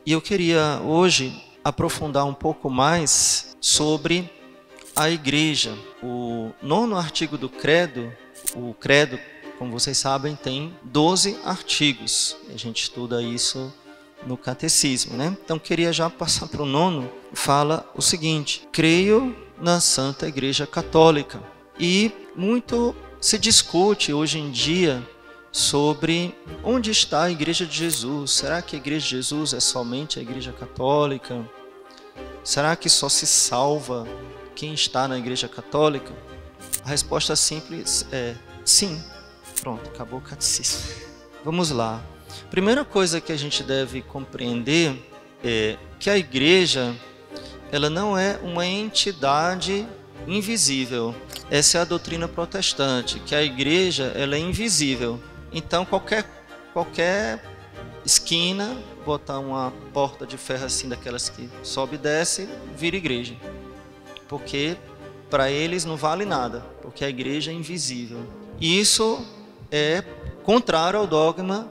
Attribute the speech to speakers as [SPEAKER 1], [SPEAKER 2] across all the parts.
[SPEAKER 1] E eu queria hoje aprofundar um pouco mais sobre a igreja. O 9º artigo do credo, o credo, como vocês sabem, tem 12 artigos. A gente estuda isso no catecismo, né? Então queria já passar para o 9º, fala o seguinte: creio na Santa Igreja Católica. E muito se discute hoje em dia sobre onde está a Igreja de Jesus. Será que a Igreja de Jesus é somente a Igreja Católica? Será que só se salva quem está na Igreja Católica? A resposta simples é sim. Pronto, acabou o catecismo. Vamos lá. Primeira coisa que a gente deve compreender é que a Igreja, ela não é uma entidade invisível. Essa é a doutrina protestante, que a Igreja, ela é invisível. Então qualquer esquina, botar uma porta de ferro assim, daquelas que sobe e desce, vira igreja. Porque para eles não vale nada, porque a igreja é invisível. E isso é contrário ao dogma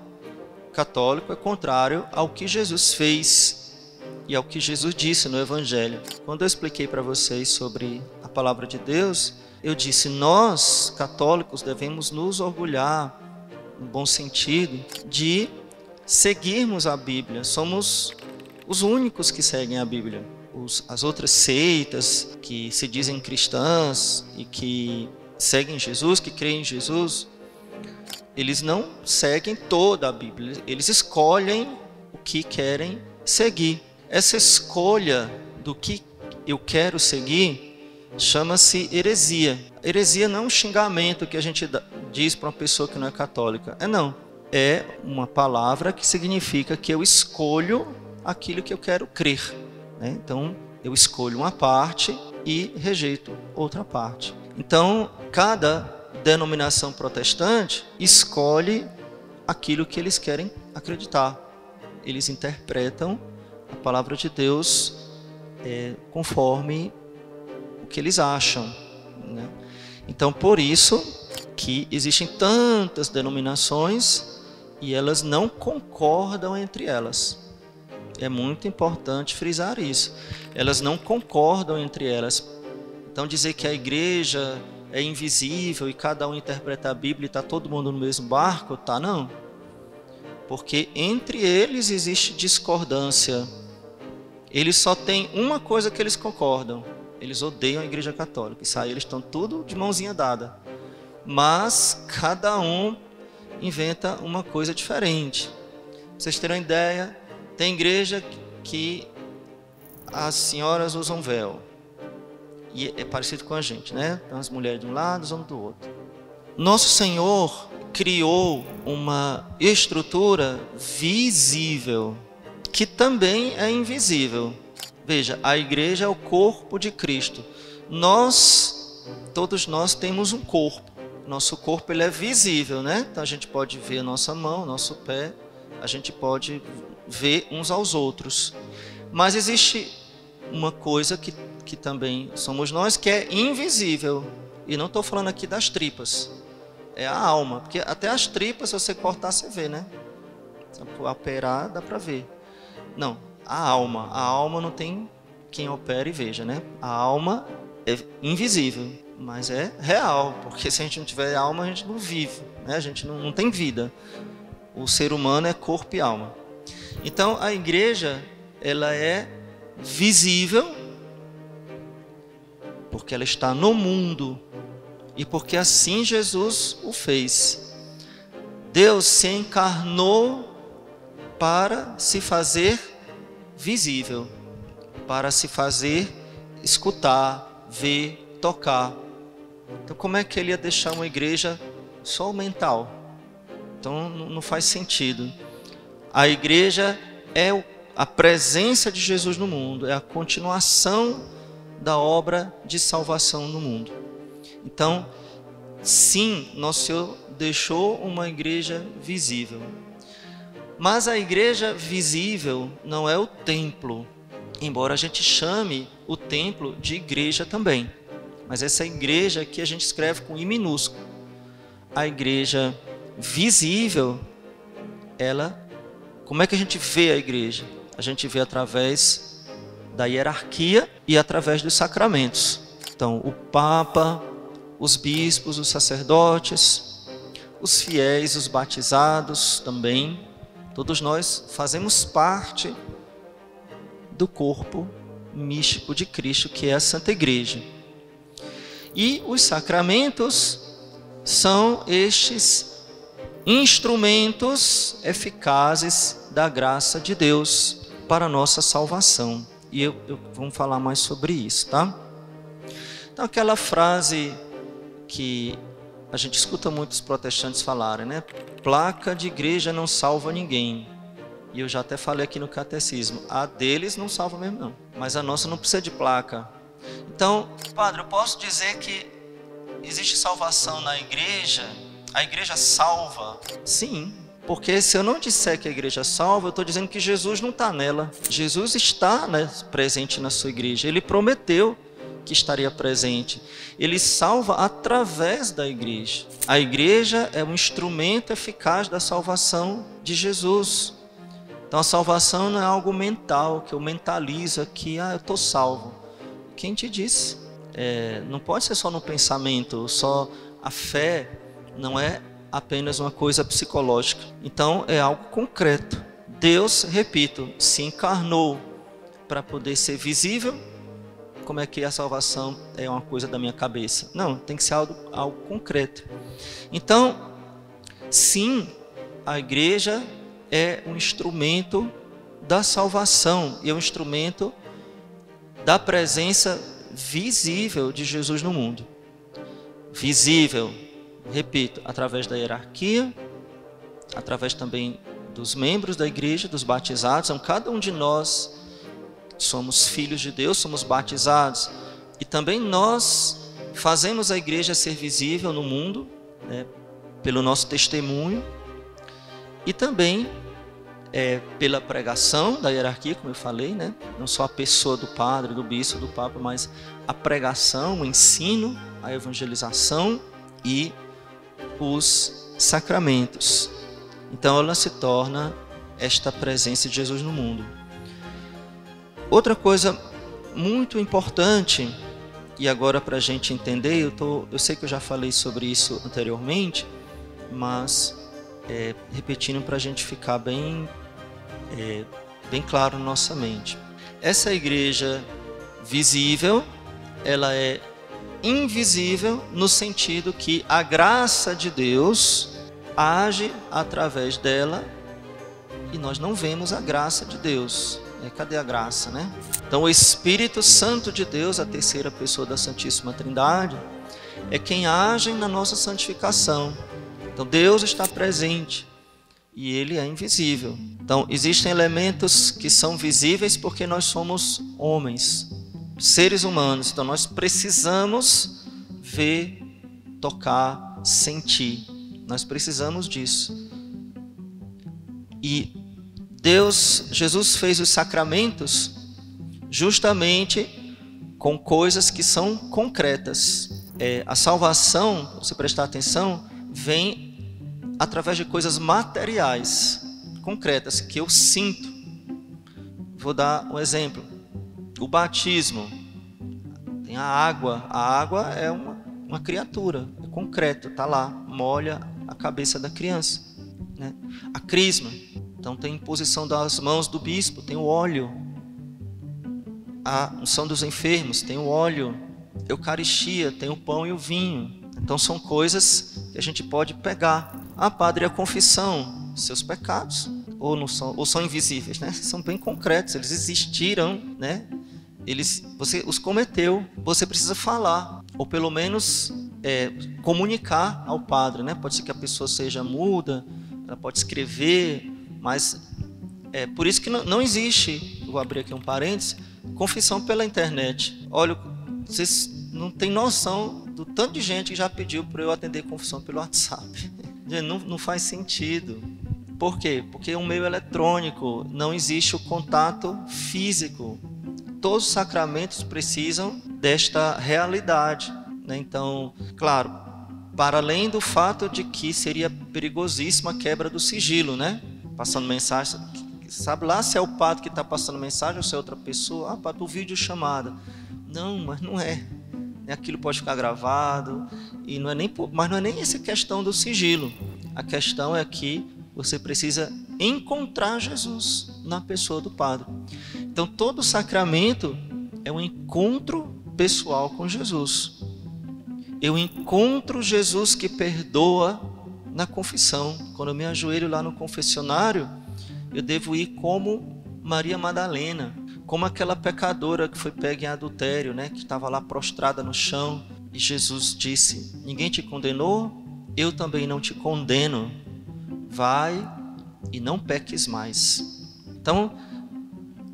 [SPEAKER 1] católico, é contrário ao que Jesus fez e ao que Jesus disse no Evangelho. Quando eu expliquei para vocês sobre a palavra de Deus, eu disse: nós, católicos, devemos nos orgulhar, no bom sentido, de seguirmos a Bíblia. Somos os únicos que seguem a Bíblia. As outras seitas que se dizem cristãs e que seguem Jesus, que creem em Jesus, eles não seguem toda a Bíblia. Eles escolhem o que querem seguir. Essa escolha do que eu quero seguir chama-se heresia. Heresia não é um xingamento que a gente diz para uma pessoa que não é católica. Não. É uma palavra que significa que eu escolho aquilo que eu quero crer, né? Então, eu escolho uma parte e rejeito outra parte. Então, cada denominação protestante escolhe aquilo que eles querem acreditar. Eles interpretam a palavra de Deus conforme o que eles acham, né? Então, por isso que existem tantas denominações e elas não concordam entre elas. É muito importante frisar isso. Elas não concordam entre elas. Então, dizer que a igreja é invisível e cada um interpreta a Bíblia e está todo mundo no mesmo barco, tá? Não. Porque entre eles existe discordância. Eles só têm uma coisa que eles concordam: eles odeiam a Igreja Católica. Isso aí, eles estão tudo de mãozinha dada. Mas cada um inventa uma coisa diferente. Pra vocês terem uma ideia, tem igreja que as senhoras usam véu. E é parecido com a gente, né? Então, as mulheres de um lado, os homens do outro. Nosso Senhor criou uma estrutura visível, que também é invisível. Veja, a igreja é o corpo de Cristo. Todos nós temos um corpo. Nosso corpo, ele é visível, né? Então a gente pode ver a nossa mão, nosso pé, a gente pode ver uns aos outros. Mas existe uma coisa que também somos nós, que é invisível. E não estou falando aqui das tripas. É a alma. Porque até as tripas, se você cortar, você vê, né? Se operar, dá para ver. Não, a alma. A alma não tem quem opere e veja, né? A alma é invisível, mas é real. Porque se a gente não tiver alma, a gente não vive, né? A gente não tem vida. O ser humano é corpo e alma. Então, a igreja, ela é visível porque ela está no mundo e porque assim Jesus o fez. Deus se encarnou para se fazer visível, para se fazer escutar, ver, tocar. Então, como é que ele ia deixar uma igreja só mental? Então, não faz sentido. A igreja é a presença de Jesus no mundo, é a continuação da obra de salvação no mundo. Então, sim, nosso Senhor deixou uma igreja visível. Mas a igreja visível não é o templo, embora a gente chame o templo de igreja também. Mas essa igreja aqui a gente escreve com I minúsculo. A igreja visível, ela, como é que a gente vê a igreja? a gente vê através da hierarquia e através dos sacramentos. Então, o Papa, os bispos, os sacerdotes, os fiéis, os batizados também, todos nós fazemos parte do corpo místico de Cristo, que é a Santa Igreja. E os sacramentos são estes instrumentos eficazes da graça de Deus para a nossa salvação. E vamos falar mais sobre isso, tá? Então, aquela frase que a gente escuta muitos protestantes falarem, né? Placa de igreja não salva ninguém. E eu já até falei aqui no catecismo, a deles não salva mesmo não, mas a nossa não precisa de placa. Então, padre, eu posso dizer que existe salvação na igreja? A igreja salva? Sim, porque se eu não disser que a igreja salva, eu estou dizendo que Jesus não está nela. Jesus está, né, presente na sua igreja, ele prometeu que estaria presente. Ele salva através da igreja. A igreja é um instrumento eficaz da salvação de Jesus. Então a salvação não é algo mental, que eu mentalizo aqui, eu estou salvo. Quem te disse? Não pode ser só no pensamento, só a fé não é apenas uma coisa psicológica. Então é algo concreto. Deus, repito, se encarnou para poder ser visível. Como é que a salvação é uma coisa da minha cabeça? Não, tem que ser algo concreto. Então, sim, a igreja é um instrumento da salvação e é um instrumento da presença visível de Jesus no mundo. Visível, repito, através da hierarquia, através também dos membros da igreja, dos batizados. Então, cada um de nós somos filhos de Deus, somos batizados. E também nós fazemos a igreja ser visível no mundo, né, pelo nosso testemunho. E também pela pregação da hierarquia, como eu falei, né? Não só a pessoa do padre, do bispo, do papa, mas a pregação, o ensino, a evangelização e os sacramentos. Então ela se torna esta presença de Jesus no mundo. Outra coisa muito importante, e agora para a gente entender, eu sei que eu já falei sobre isso anteriormente, mas repetindo para a gente ficar bem claro na nossa mente. Essa igreja visível, ela é invisível no sentido que a graça de Deus age através dela e nós não vemos a graça de Deus. Cadê a graça, né? Então o Espírito Santo de Deus, a terceira pessoa da Santíssima Trindade, é quem age na nossa santificação. Então Deus está presente e Ele é invisível. Então existem elementos que são visíveis porque nós somos homens, seres humanos. Então nós precisamos ver, tocar, sentir. Nós precisamos disso. E Jesus fez os sacramentos justamente com coisas que são concretas. A salvação, se você prestar atenção, vem através de coisas materiais, concretas, que eu sinto. Vou dar um exemplo. O batismo. Tem a água. A água é uma criatura, é concreto, está lá, molha a cabeça da criança, né? A crisma. Então tem imposição das mãos do bispo, tem o óleo. A unção dos enfermos, tem o óleo. Eucaristia, tem o pão e o vinho. Então são coisas que a gente pode pegar. Padre, a confissão, seus pecados, ou são invisíveis, né? São bem concretos, eles existiram, né? Você os cometeu, você precisa falar, ou pelo menos comunicar ao padre, né? Pode ser que a pessoa seja muda, ela pode escrever, mas por isso que não existe, vou abrir aqui um parênteses, confissão pela internet. Olha, vocês não têm noção do tanto de gente que já pediu para eu atender confissão pelo WhatsApp. Não faz sentido. Por quê? Porque é um meio eletrônico, não existe o contato físico. Todos os sacramentos precisam desta realidade, né? Então, claro, para além do fato de que seria perigosíssima a quebra do sigilo, né? Passando mensagem, sabe lá se é o padre que está passando mensagem ou se é outra pessoa. Ah, padre, o vídeo chamada. Não, mas não é. Aquilo pode ficar gravado. E não é nem, mas não é nem essa questão do sigilo. A questão é que você precisa encontrar Jesus na pessoa do padre. Então todo sacramento é um encontro pessoal com Jesus. Eu encontro Jesus que perdoa na confissão. Quando eu me ajoelho lá no confessionário, eu devo ir como Maria Madalena, como aquela pecadora que foi pega em adultério, né? Que estava lá prostrada no chão. E Jesus disse: ninguém te condenou? Eu também não te condeno. Vai e não peques mais. Então,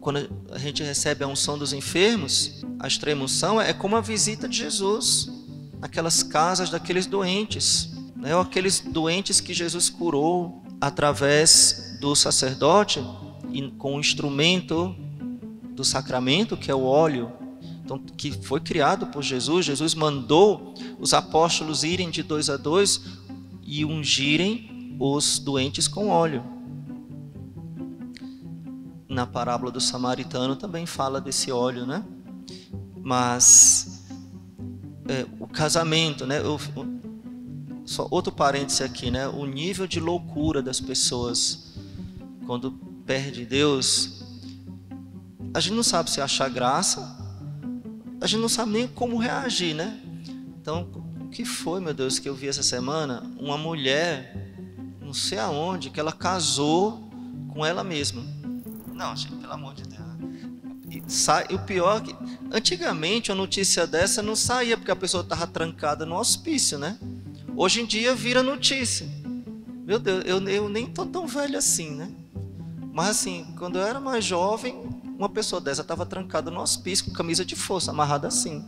[SPEAKER 1] quando a gente recebe a unção dos enfermos, a extrema-unção é como a visita de Jesus naquelas casas daqueles doentes, né? Ou aqueles doentes que Jesus curou através do sacerdote e com o instrumento do sacramento, que é o óleo, então, que foi criado por Jesus. Jesus mandou os apóstolos irem de 2 a 2 e ungirem os doentes com óleo. Na parábola do samaritano também fala desse óleo, né? Mas o casamento, né? Só outro parêntese aqui, né? O nível de loucura das pessoas quando perde Deus. A gente não sabe se achar graça, a gente não sabe nem como reagir, né? Então, o que foi, meu Deus, que eu vi essa semana? Uma mulher, não sei aonde, que ela casou com ela mesma. Não, gente, pelo amor de Deus. E o pior é que, antigamente, uma notícia dessa não saía porque a pessoa estava trancada no hospício, né? Hoje em dia vira notícia. Meu Deus, eu nem tô tão velho assim, né? Mas assim, quando eu era mais jovem, uma pessoa dessa estava trancada no hospício com camisa de força, amarrada assim.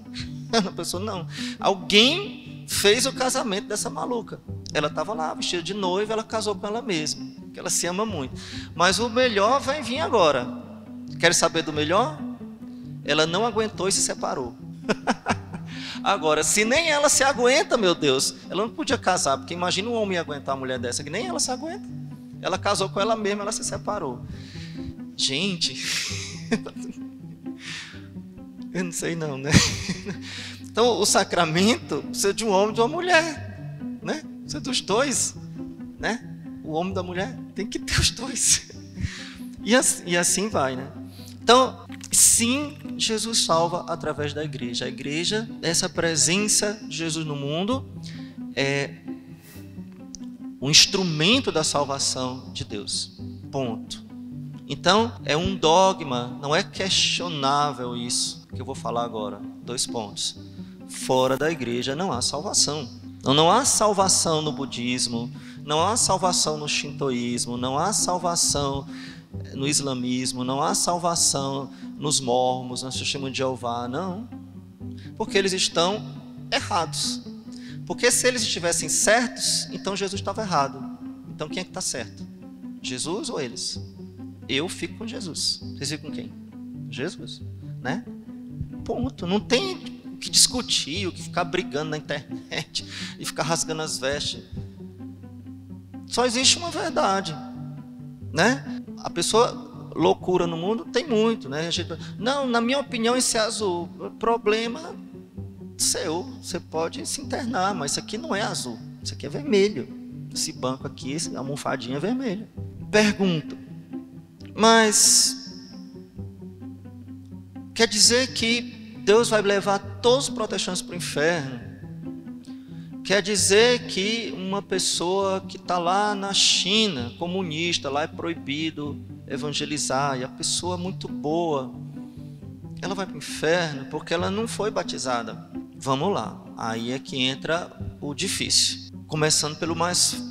[SPEAKER 1] A pessoa, não. Alguém fez o casamento dessa maluca. Ela estava lá, vestida de noiva, ela casou com ela mesma, que ela se ama muito. Mas o melhor vai vir agora. Quer saber do melhor? Ela não aguentou e se separou. Agora, se nem ela se aguenta, meu Deus, ela não podia casar, porque imagina um homem aguentar uma mulher dessa, que nem ela se aguenta. Ela casou com ela mesma, ela se separou. Gente, eu não sei não, né? Então, o sacramento precisa de um homem e de uma mulher, né? Precisa dos dois, né? O homem e da mulher tem que ter os dois. E assim vai, né? Então, sim, Jesus salva através da igreja. A igreja, essa presença de Jesus no mundo, é o instrumento da salvação de Deus. Ponto. Então, é um dogma, não é questionável isso que eu vou falar agora. 2 pontos. Fora da igreja não há salvação. Então, não há salvação no budismo, não há salvação no shintoísmo, não há salvação no islamismo, não há salvação nos mormons, no testemunho de Jeová, não. Porque eles estão errados. Porque se eles estivessem certos, então Jesus estava errado. Então quem é que está certo? Jesus ou eles? Eu fico com Jesus. Vocês ficam com quem? Jesus, né? Ponto. Não tem o que discutir, o que ficar brigando na internet e ficar rasgando as vestes. Só existe uma verdade, né? A pessoa, loucura no mundo, tem muito, né? A gente, não, na minha opinião, esse é azul. Problema seu. Você pode se internar, mas isso aqui não é azul. Isso aqui é vermelho. Esse banco aqui, essa almofadinha é vermelha. Pergunto, mas quer dizer que Deus vai levar todos os protestantes para o inferno? Quer dizer que uma pessoa que está lá na China, comunista, lá é proibido evangelizar, e a pessoa é muito boa, ela vai para o inferno porque ela não foi batizada? Vamos lá, aí é que entra o difícil. Começando pelo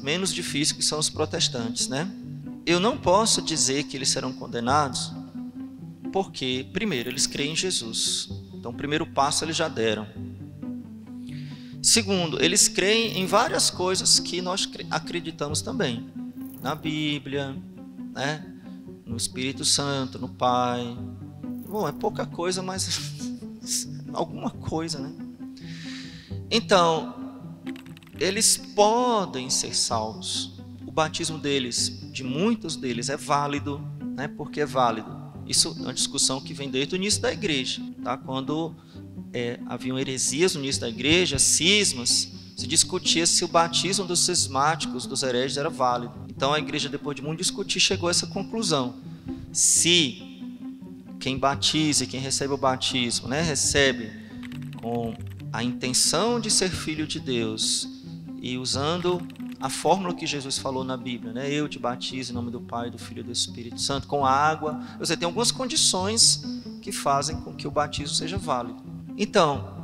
[SPEAKER 1] menos difícil, que são os protestantes, né? Eu não posso dizer que eles serão condenados, porque, primeiro, eles creem em Jesus. Então, o primeiro passo eles já deram. Segundo, eles creem em várias coisas que nós acreditamos também. Na Bíblia, né? No Espírito Santo, no Pai. Bom, é pouca coisa, mas alguma coisa, né? Então, eles podem ser salvos. O batismo deles, de muitos deles, é válido. né? Porque é válido. Isso é uma discussão que vem desde o início da igreja, tá? Quando haviam heresias no início da igreja, cismas, se discutia se o batismo dos cismáticos, dos hereges, era válido. Então a igreja, depois de muito discutir, chegou a essa conclusão. Se quem batiza e quem recebe o batismo, né, recebe com a intenção de ser filho de Deus e usando a fórmula que Jesus falou na Bíblia, né, eu te batizo em nome do Pai, do Filho e do Espírito Santo, com água. Você tem algumas condições que fazem com que o batismo seja válido. Então,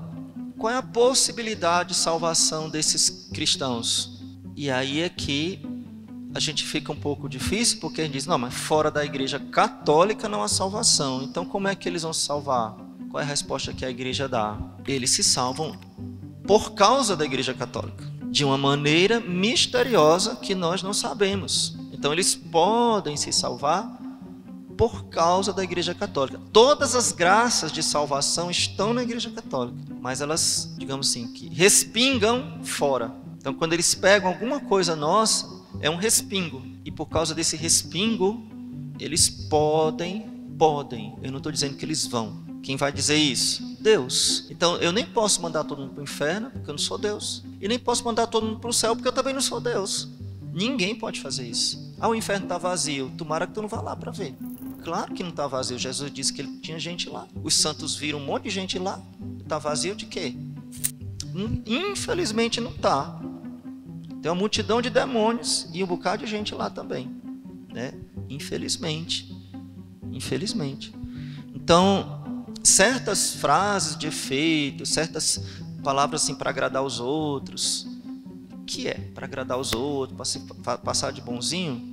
[SPEAKER 1] qual é a possibilidade de salvação desses cristãos? E aí é que a gente fica um pouco difícil, porque a gente diz, não, mas fora da igreja católica não há salvação. Então como é que eles vão se salvar? Qual é a resposta que a igreja dá? Eles se salvam por causa da igreja católica, de uma maneira misteriosa que nós não sabemos. Então eles podem se salvar por causa da igreja católica. Todas as graças de salvação estão na igreja católica, mas elas, digamos assim, que respingam fora. Então quando eles pegam alguma coisa nossa, é um respingo, e por causa desse respingo, eles podem, eu não estou dizendo que eles vão. Quem vai dizer isso? Deus. Então eu nem posso mandar todo mundo para o inferno, porque eu não sou Deus, e nem posso mandar todo mundo para o céu, porque eu também não sou Deus. Ninguém pode fazer isso. O inferno está vazio, tomara que tu não vá lá para ver. Claro que não está vazio, Jesus disse que ele tinha gente lá, os santos viram um monte de gente lá. Está vazio de quê? Infelizmente não está. Tem uma multidão de demônios e um bocado de gente lá também, né? Infelizmente. Então, certas frases de efeito, certas palavras assim para agradar os outros, que é para agradar os outros, para passar de bonzinho,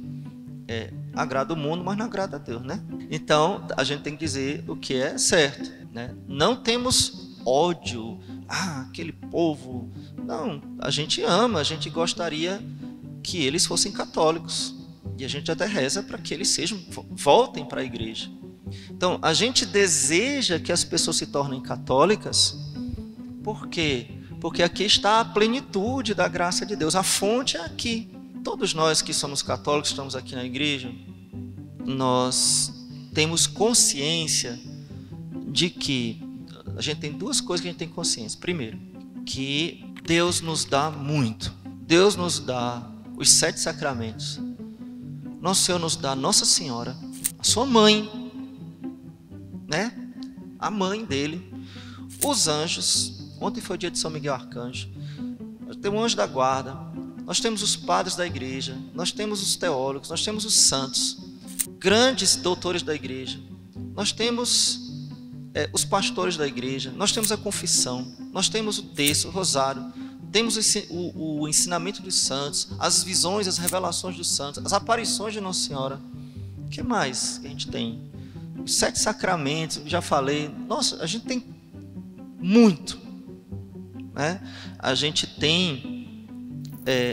[SPEAKER 1] agrada o mundo, mas não agrada a Deus, né? Então, a gente tem que dizer o que é certo, né? Não temos ódio, aquele povo. Não, a gente ama, a gente gostaria que eles fossem católicos. E a gente até reza para que eles voltem para a igreja. Então, a gente deseja que as pessoas se tornem católicas. Por quê? Porque aqui está a plenitude da graça de Deus. A fonte é aqui. Todos nós que somos católicos, estamos aqui na igreja, nós temos consciência de que a gente tem duas coisas que a gente tem consciência. Primeiro, que Deus nos dá muito. Deus nos dá os 7 sacramentos. Nosso Senhor nos dá Nossa Senhora, a sua mãe, né? A mãe dele, os anjos. Ontem foi o dia de São Miguel Arcanjo. Nós temos o anjo da guarda, nós temos os padres da igreja, nós temos os teólogos, nós temos os santos, grandes doutores da igreja, nós temos os pastores da igreja, nós temos a confissão, nós temos o texto, o rosário, temos o ensinamento dos santos, as visões, as revelações dos santos, as aparições de Nossa Senhora. O que mais que a gente tem? Os 7 sacramentos, já falei. Nossa, a gente tem muito, né? A gente tem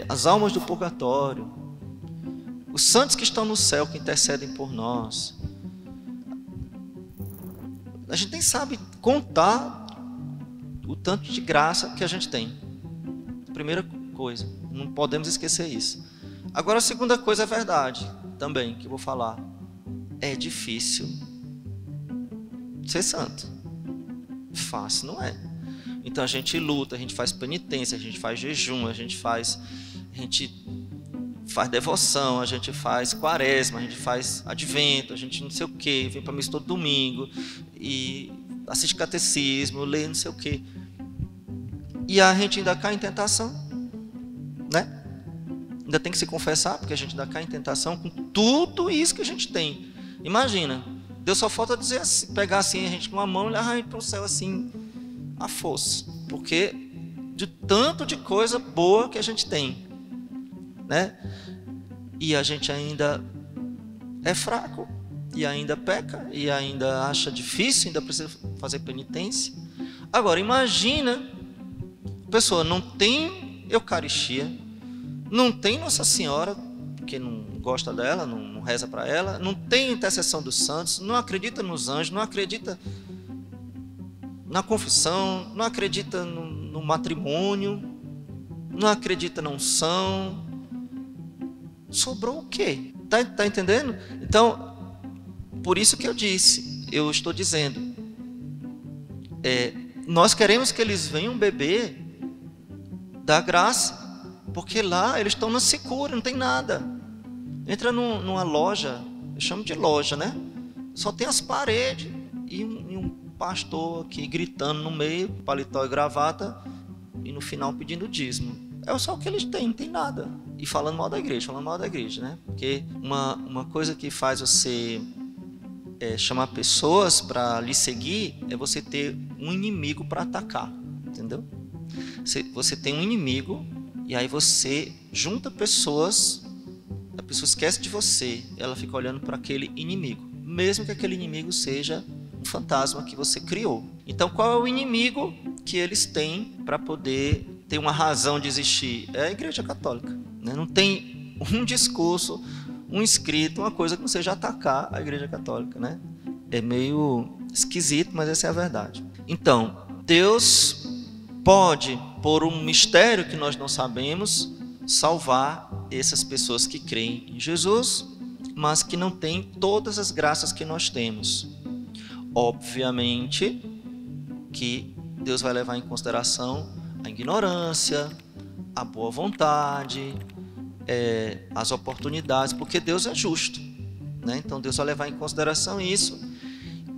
[SPEAKER 1] as almas do purgatório, os santos que estão no céu, que intercedem por nós. A gente nem sabe contar o tanto de graça que a gente tem. Primeira coisa, não podemos esquecer isso. Agora a segunda coisa é verdade também, que eu vou falar. É difícil ser santo. Fácil não é. Então a gente luta, a gente faz penitência, a gente faz jejum, a gente faz devoção, a gente faz quaresma, a gente faz advento, a gente não sei o que, vem para missa todo domingo e assiste catecismo, lê não sei o que. E a gente ainda cai em tentação, né? Ainda tem que se confessar, porque a gente ainda cai em tentação com tudo isso que a gente tem. Imagina, Deus só falta dizer assim, pegar assim a gente com uma mão e levar a gente para o céu assim, a força, porque de tanto de coisa boa que a gente tem, né? E a gente ainda é fraco, e ainda peca, e ainda acha difícil, ainda precisa fazer penitência. Agora imagina, a pessoa não tem Eucaristia, não tem Nossa Senhora, porque não gosta dela, não reza para ela, não tem intercessão dos santos, não acredita nos anjos, não acredita na confissão, não acredita no matrimônio, não acredita na unção. Sobrou o quê? Tá entendendo? Então, Por isso que eu estou dizendo, nós queremos que eles venham beber da graça, porque lá eles estão na secura, não tem nada. Entra numa loja, eu chamo de loja, né? Só tem as paredes e um pastor aqui gritando no meio, paletó e gravata, e no final pedindo dízimo. É só o que eles têm, não tem nada. E falando mal da igreja, né? Porque uma coisa que faz você chamar pessoas para lhe seguir é você ter um inimigo para atacar, entendeu? Você tem um inimigo e aí você junta pessoas, a pessoa esquece de você, ela fica olhando para aquele inimigo, mesmo que aquele inimigo seja um fantasma que você criou. Então, qual é o inimigo que eles têm para poder ter uma razão de existir? É a Igreja Católica, né? Não tem um discurso, um escrito, uma coisa que não seja atacar a Igreja Católica, né? É meio esquisito, mas essa é a verdade. Então, Deus pode, por um mistério que nós não sabemos, salvar essas pessoas que creem em Jesus, mas que não têm todas as graças que nós temos. Obviamente que Deus vai levar em consideração a ignorância, a boa vontade, as oportunidades, porque Deus é justo, né? Então Deus vai levar em consideração isso.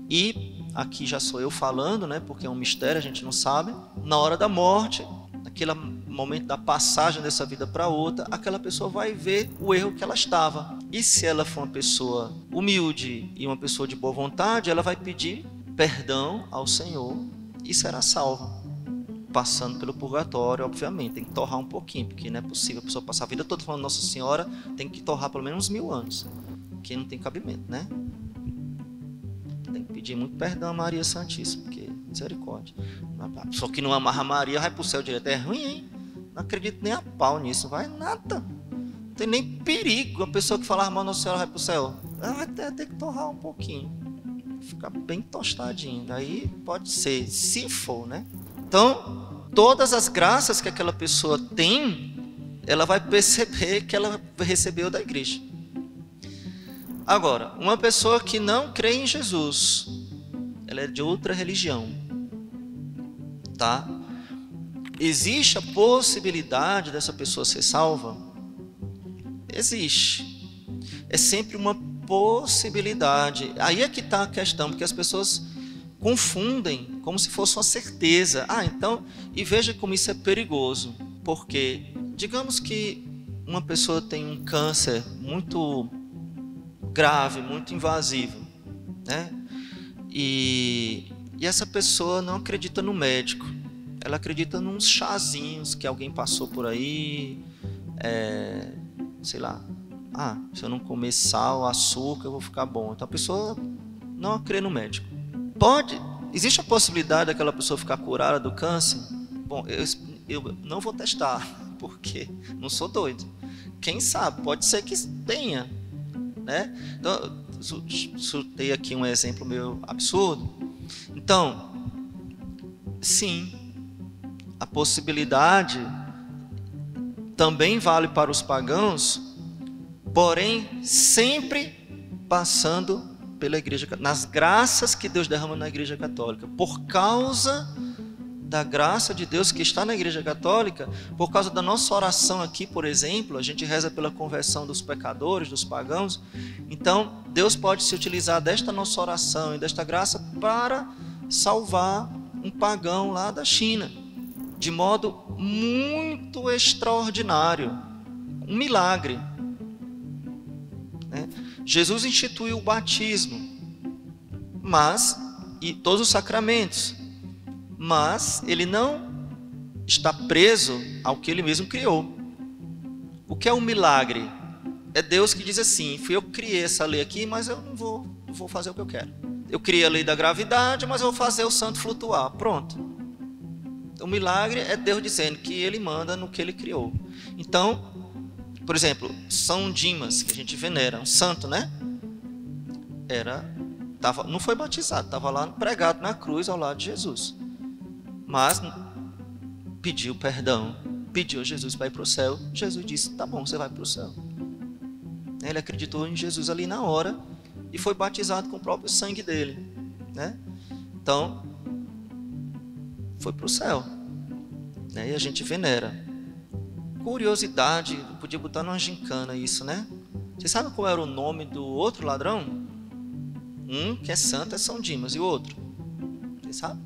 [SPEAKER 1] E aqui já sou eu falando, né? Porque é um mistério, a gente não sabe. Na hora da morte, naquele momento da passagem dessa vida para outra, aquela pessoa vai ver o erro que ela estava. E se ela for uma pessoa humilde e uma pessoa de boa vontade, ela vai pedir perdão ao Senhor e será salva. Passando pelo purgatório, obviamente, tem que torrar um pouquinho, porque não é possível a pessoa passar a vida toda falando Nossa Senhora, tem que torrar pelo menos uns 1000 anos, que não tem cabimento, né? Tem que pedir muito perdão a Maria Santíssima, porque misericórdia. Só que não amarra Maria, vai pro céu direto, é ruim, hein? Não acredito nem a pau nisso, vai nada. Não tem nem perigo a pessoa que falar mal Nossa Senhora vai pro céu. Ela vai ter que torrar um pouquinho, ficar bem tostadinho, daí pode ser, se for, né? Então, todas as graças que aquela pessoa tem, ela vai perceber que ela recebeu da igreja. Agora, uma pessoa que não crê em Jesus, ela é de outra religião, tá? Existe a possibilidade dessa pessoa ser salva? Existe. É sempre uma possibilidade. Aí é que está a questão, porque as pessoas confundem como se fosse uma certeza. Então, e veja como isso é perigoso, porque digamos que uma pessoa tem um câncer muito grave, muito invasivo, né? E essa pessoa não acredita no médico, ela acredita nos chazinhos que alguém passou por aí, sei lá, se eu não comer sal, açúcar, eu vou ficar bom. Então a pessoa não crê no médico. Existe a possibilidade daquela pessoa ficar curada do câncer? Bom, eu não vou testar, porque não sou doido. Quem sabe, pode ser que tenha, né? Então, soltei aqui um exemplo meio absurdo. Então, sim, a possibilidade também vale para os pagãos, porém sempre passando pela igreja, nas graças que Deus derrama na igreja católica, por causa da graça de Deus que está na igreja católica, por causa da nossa oração aqui, por exemplo, a gente reza pela conversão dos pecadores, dos pagãos. Então Deus pode se utilizar desta nossa oração e desta graça para salvar um pagão lá da China, de modo muito extraordinário, um milagre, né? Jesus instituiu o batismo, e todos os sacramentos, mas ele não está preso ao que ele mesmo criou. O que é um milagre? É Deus que diz assim: fui eu que criei essa lei aqui, mas eu não vou fazer o que eu quero. Eu criei a lei da gravidade, mas eu vou fazer o santo flutuar. Pronto. O milagre é Deus dizendo que ele manda no que ele criou. Então, por exemplo, São Dimas, que a gente venera, um santo, né? Não foi batizado, estava lá pregado na cruz ao lado de Jesus. Mas pediu perdão, pediu a Jesus para ir para o céu. Jesus disse: tá bom, você vai para o céu. Ele acreditou em Jesus ali na hora e foi batizado com o próprio sangue dele, né? Então, foi para o céu, né? E a gente venera. Curiosidade, podia botar numa gincana isso, né? Vocês sabem qual era o nome do outro ladrão? Um que é santo é São Dimas, e o outro? Vocês sabem?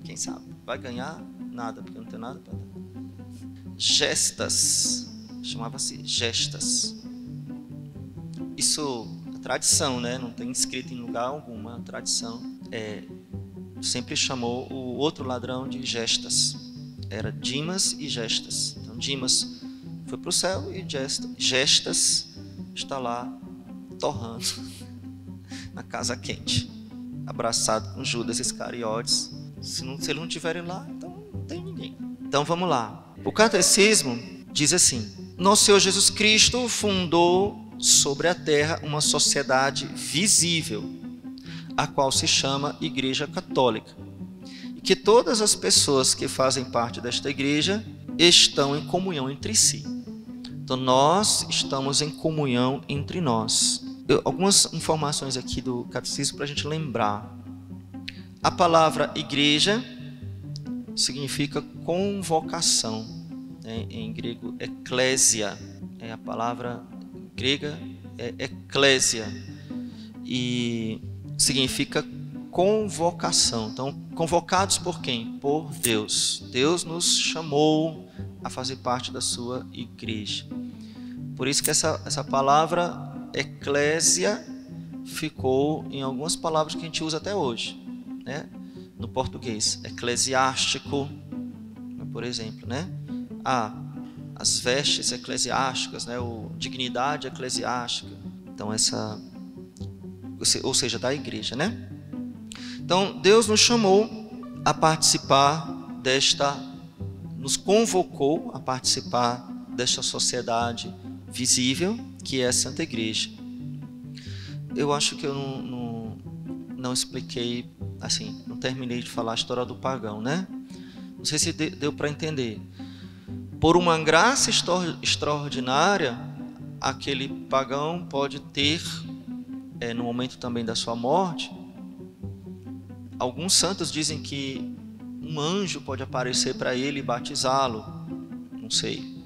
[SPEAKER 1] Quem sabe? Vai ganhar nada, porque não tem nada para dar. Gestas, chamava-se Gestas. Isso é tradição, né? Não tem escrito em lugar algum, é tradição. Sempre chamou o outro ladrão de Gestas. Era Dimas e Gestas. Então Dimas foi para o céu e Gestas está lá torrando na casa quente, abraçado com Judas Iscariotes. Se eles não estiverem lá, então não tem ninguém. Então vamos lá. O catecismo diz assim: Nosso Senhor Jesus Cristo fundou sobre a terra uma sociedade visível, a qual se chama Igreja Católica, e que todas as pessoas que fazem parte desta igreja estão em comunhão entre si. Então nós estamos em comunhão entre nós. Algumas informações aqui do catecismo para a gente lembrar. A palavra igreja significa convocação, né? Em grego, eclésia. A palavra grega é eclésia e significa convocação. Então, convocados por quem? Por Deus. Deus nos chamou a fazer parte da sua igreja. Por isso que essa palavra eclésia ficou em algumas palavras que a gente usa até hoje, né? No português, eclesiástico, por exemplo, né? As vestes eclesiásticas, né? Dignidade eclesiástica. Então ou seja, da igreja, né? Então Deus nos chamou a participar nos convocou a participar desta sociedade visível que é a Santa Igreja. Eu acho que eu não expliquei, assim, não terminei de falar a história do pagão, né? Não sei se deu para entender. Por uma graça extraordinária, aquele pagão pode ter, no momento também da sua morte, alguns santos dizem que um anjo pode aparecer para ele e batizá-lo, não sei.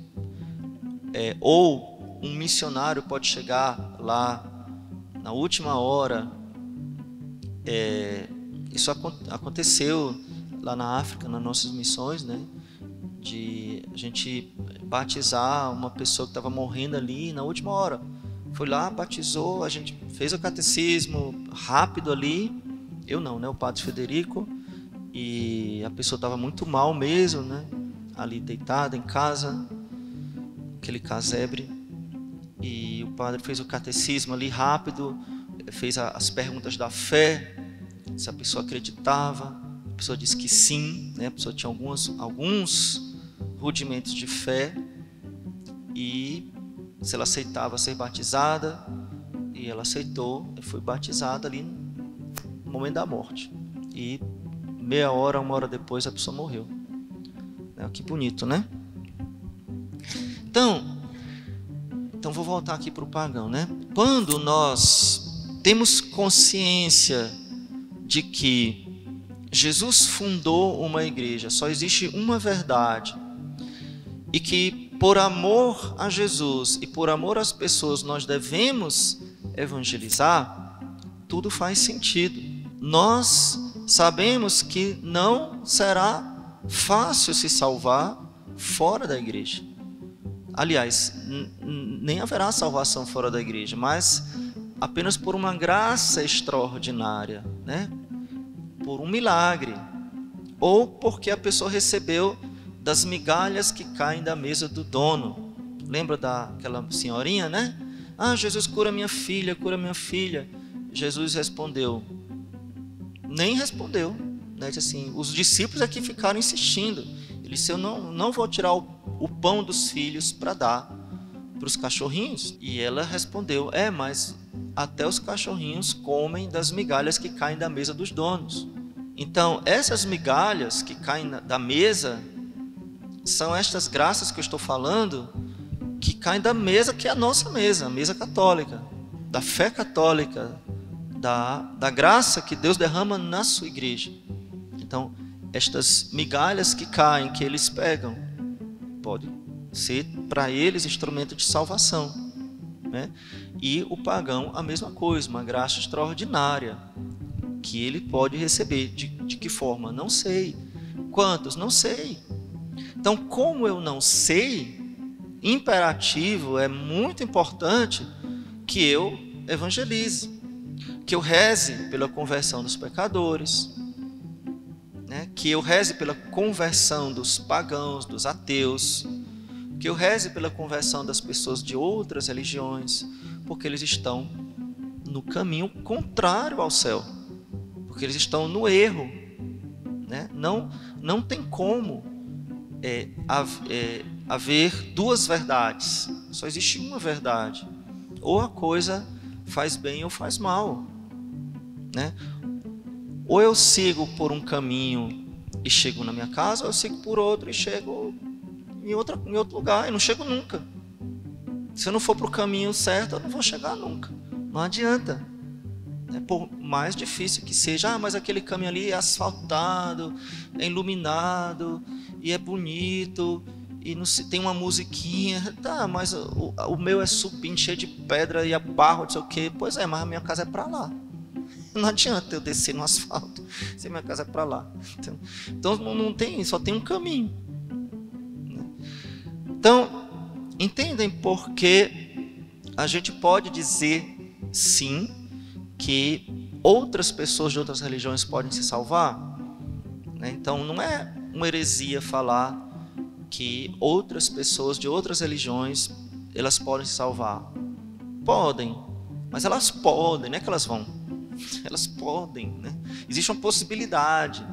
[SPEAKER 1] Ou um missionário pode chegar lá na última hora. Isso aconteceu lá na África, nas nossas missões, né? De a gente batizar uma pessoa que estava morrendo ali na última hora. Foi lá, batizou, a gente fez o catecismo rápido ali. Eu não, né? O padre Federico. E a pessoa estava muito mal mesmo, né? Ali deitada em casa, aquele casebre. E o padre fez o catecismo ali rápido, fez as perguntas da fé, se a pessoa acreditava. A pessoa disse que sim, né? A pessoa tinha alguns rudimentos de fé, e se ela aceitava ser batizada, e ela aceitou, e foi batizada ali no momento da morte. E meia hora, uma hora depois, a pessoa morreu. Que bonito, né? Então vou voltar aqui para o pagão, né? Quando nós temos consciência de que Jesus fundou uma igreja, só existe uma verdade, e que por amor a Jesus e por amor às pessoas nós devemos evangelizar, tudo faz sentido. Nós sabemos que não será fácil se salvar fora da igreja. Aliás, nem haverá salvação fora da igreja, mas apenas por uma graça extraordinária, né? Por um milagre, ou porque a pessoa recebeu das migalhas que caem da mesa do dono. Lembra daquela senhorinha, né? Jesus, cura minha filha, cura minha filha. Jesus respondeu, nem respondeu, né? Disse assim, os discípulos aqui ficaram insistindo. Ele disse, eu não vou tirar o pão dos filhos para dar para os cachorrinhos. E ela respondeu, mas até os cachorrinhos comem das migalhas que caem da mesa dos donos. Então, essas migalhas que caem da mesa são estas graças que eu estou falando, que caem da mesa que é a nossa mesa, a mesa católica. da fé católica, da graça que Deus derrama na sua igreja. Então, estas migalhas que caem, que eles pegam, pode ser para eles instrumento de salvação, né? E o pagão a mesma coisa, uma graça extraordinária que ele pode receber. De que forma? Não sei. Quantos? Não sei. Então, como eu não sei, imperativo, é muito importante que eu evangelize, que eu reze pela conversão dos pecadores, né? Que eu reze pela conversão dos pagãos, dos ateus, que eu reze pela conversão das pessoas de outras religiões, porque eles estão no caminho contrário ao céu, porque eles estão no erro, né? Não tem como haver duas verdades, só existe uma verdade. Ou a coisa faz bem ou faz mal, né? Ou eu sigo por um caminho e chego na minha casa, ou eu sigo por outro e chego em outro lugar e não chego nunca. Se eu não for para o caminho certo, eu não vou chegar nunca. Não adianta. Por mais difícil que seja, mas aquele caminho ali é asfaltado, é iluminado e é bonito e não se, tem uma musiquinha, tá, mas o meu é supino, cheio de pedra e a barro, não sei o quê. Pois é, mas a minha casa é para lá. Não adianta eu descer no asfalto se a minha casa é para lá. Então não tem, só tem um caminho. Então, entendem por que a gente pode dizer sim que outras pessoas de outras religiões podem se salvar? Então não é uma heresia falar que outras pessoas de outras religiões elas podem se salvar. Podem, mas elas podem, não é que elas vão. Elas podem, né? Existe uma possibilidade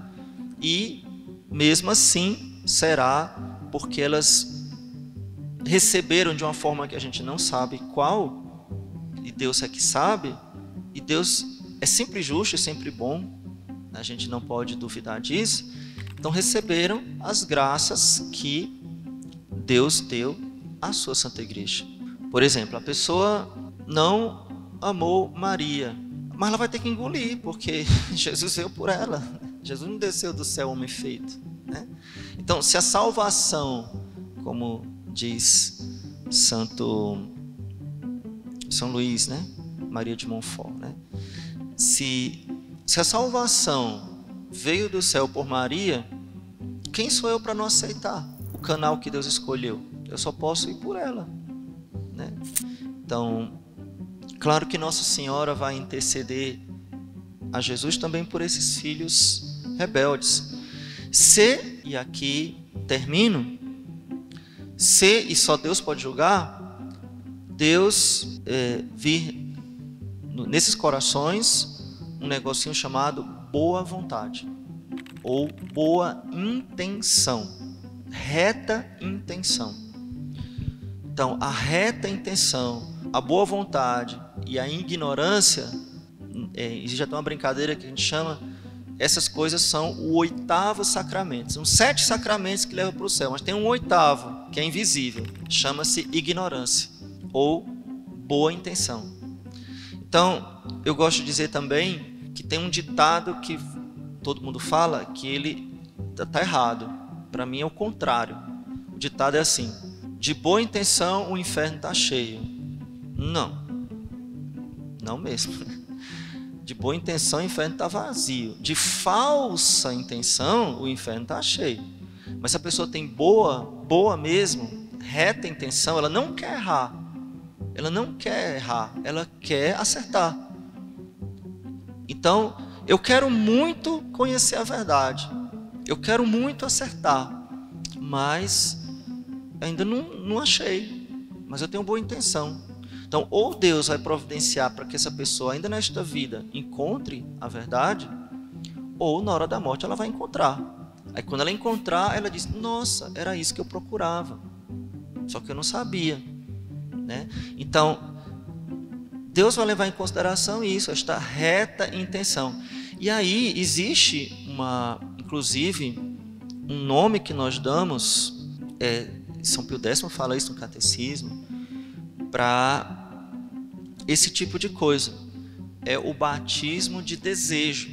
[SPEAKER 1] e mesmo assim será porque elas receberam de uma forma que a gente não sabe qual, e Deus é que sabe, e Deus é sempre justo e sempre bom, a gente não pode duvidar disso. Então receberam as graças que Deus deu à sua Santa Igreja. Por exemplo, a pessoa não amou Maria, mas ela vai ter que engolir, porque Jesus veio por ela. Jesus não desceu do céu homem feito, né? Então, se a salvação, como diz São Luís, né? Maria de Montfort, né? Se a salvação veio do céu por Maria, quem sou eu para não aceitar o canal que Deus escolheu? Eu só posso ir por ela, né? Então, claro que Nossa Senhora vai interceder a Jesus também por esses filhos rebeldes. Se, e aqui termino, se, e só Deus pode julgar, Deus vir nesses corações um negocinho chamado boa vontade, ou boa intenção, reta intenção. Então, a reta intenção, a boa vontade e a ignorância, existe até uma brincadeira que a gente chama, essas coisas são o 8º sacramento. São 7 sacramentos que levam para o céu, mas tem um 8º, que é invisível, chama-se ignorância, ou boa intenção. Então, eu gosto de dizer também que tem um ditado que todo mundo fala, que ele está errado. Para mim é o contrário. O ditado é assim: de boa intenção o inferno está cheio. Não mesmo. De boa intenção o inferno está vazio. De falsa intenção o inferno está cheio. Mas se a pessoa tem boa mesmo, reta intenção, ela não quer errar. Ela quer acertar. Então, eu quero muito conhecer a verdade. Eu quero muito acertar. Mas ainda não achei. Mas eu tenho boa intenção. Então, ou Deus vai providenciar para que essa pessoa, ainda nesta vida, encontre a verdade, ou na hora da morte ela vai encontrar. Aí quando ela encontrar, ela diz: nossa, era isso que eu procurava, só que eu não sabia, né? Então, Deus vai levar em consideração isso, esta reta intenção. E aí existe inclusive, um nome que nós damos, São Pio X fala isso no Catecismo, para esse tipo de coisa. É o batismo de desejo.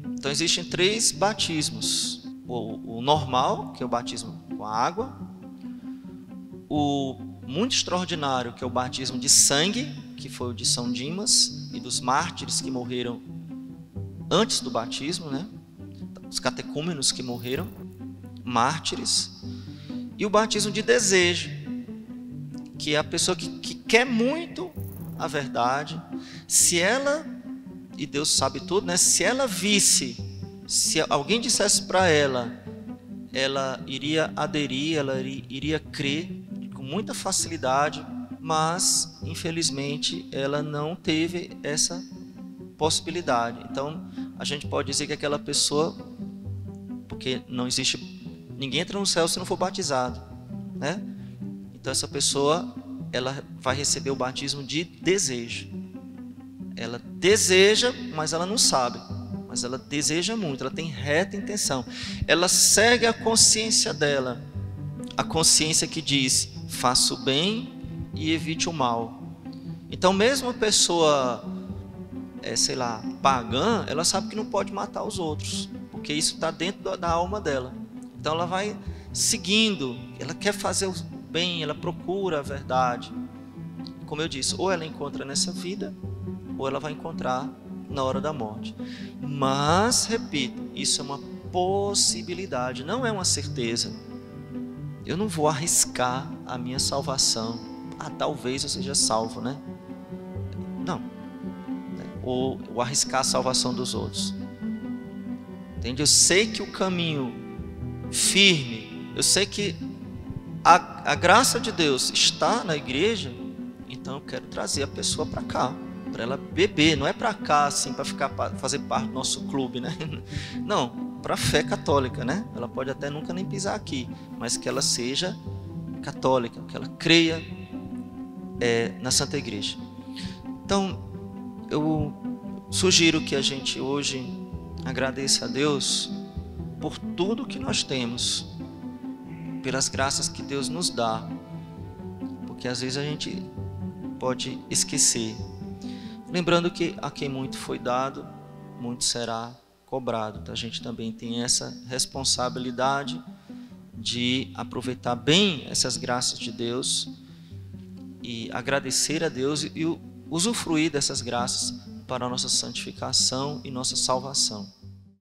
[SPEAKER 1] Então existem 3 batismos. O normal, que é o batismo com a água. O muito extraordinário, que é o batismo de sangue, que foi o de São Dimas e dos mártires que morreram antes do batismo, né? Os catecúmenos que morreram, mártires. E o batismo de desejo, que é a pessoa que quer muito a verdade. Se ela, e Deus sabe tudo, né? Se ela visse, se alguém dissesse para ela, ela iria aderir, ela iria crer com muita facilidade, mas infelizmente ela não teve essa possibilidade. Então a gente pode dizer que aquela pessoa, porque não existe, ninguém entra no céu se não for batizado, né? Então essa pessoa, ela vai receber o batismo de desejo. Ela deseja, mas ela não sabe. Mas ela deseja muito, ela tem reta intenção. Ela segue a consciência dela. A consciência que diz, faça o bem e evite o mal. Então mesmo a pessoa, sei lá, pagã, ela sabe que não pode matar os outros, porque isso está dentro da alma dela. Então ela vai seguindo, ela quer fazer o bem, ela procura a verdade. Como eu disse, ou ela encontra nessa vida, ou ela vai encontrar na hora da morte. Mas, repito, isso é uma possibilidade, não é uma certeza. Eu não vou arriscar a minha salvação. Talvez eu seja salvo, né? Não. Ou arriscar a salvação dos outros. Entende? Eu sei que o caminho firme, eu sei que a graça de Deus está na igreja, então eu quero trazer a pessoa para cá, para ela beber, não é para cá assim para fazer parte do nosso clube, né? Não, para a fé católica, né? Ela pode até nunca nem pisar aqui, mas que ela seja católica, que ela creia na Santa Igreja. Então, eu sugiro que a gente hoje agradeça a Deus por tudo que nós temos, pelas graças que Deus nos dá, porque às vezes a gente pode esquecer. Lembrando que a quem muito foi dado, muito será cobrado. Então, a gente também tem essa responsabilidade de aproveitar bem essas graças de Deus e agradecer a Deus e usufruir dessas graças para a nossa santificação e nossa salvação.